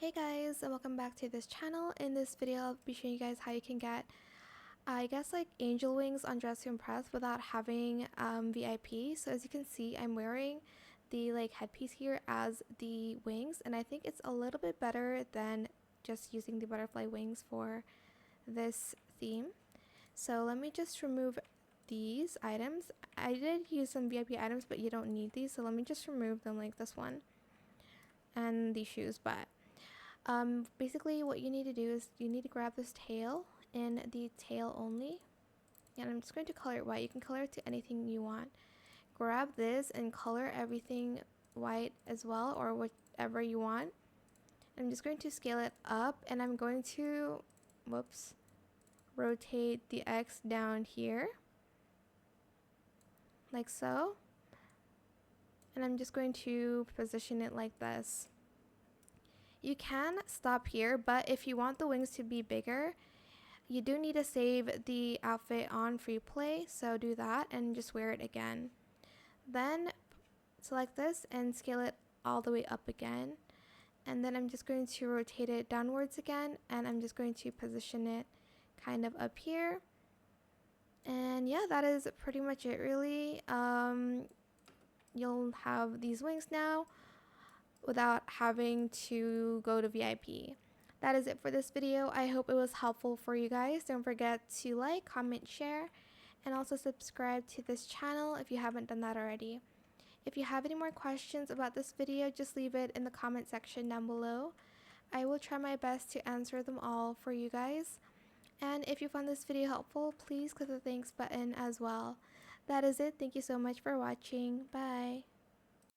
Hey guys, and welcome back to this channel. In this video, I'll be showing you guys how you can get, I guess, like angel wings on Dress to Impress without having VIP. So as you can see, I'm wearing the headpiece here as the wings, and I think it's a little bit better than just using the butterfly wings for this theme. So let me just remove these items. I did use some VIP items, but you don't need these, so let me just remove them, like this one and these shoes. But basically what you need to do is you need to grab this tail in the tail only, and I'm just going to color it white. You can color it to anything you want. Grab this and color everything white as well, or whatever you want. I'm just going to scale it up, and I'm going to rotate the X down here like so, and I'm just going to position it like this. You can stop here, but if you want the wings to be bigger, you do need to save the outfit on free play, so do that and just wear it again. Then select this and scale it all the way up again, and then I'm just going to rotate it downwards again, and I'm just going to position it kind of up here. And yeah, that is pretty much it really. You'll have these wings now without having to go to VIP. That is it for this video. I hope it was helpful for you guys. Don't forget to like, comment, share, and also subscribe to this channel if you haven't done that already. If you have any more questions about this video, just leave it in the comment section down below. I will try my best to answer them all for you guys. And if you found this video helpful, please click the thanks button as well. That is it. Thank you so much for watching. Bye.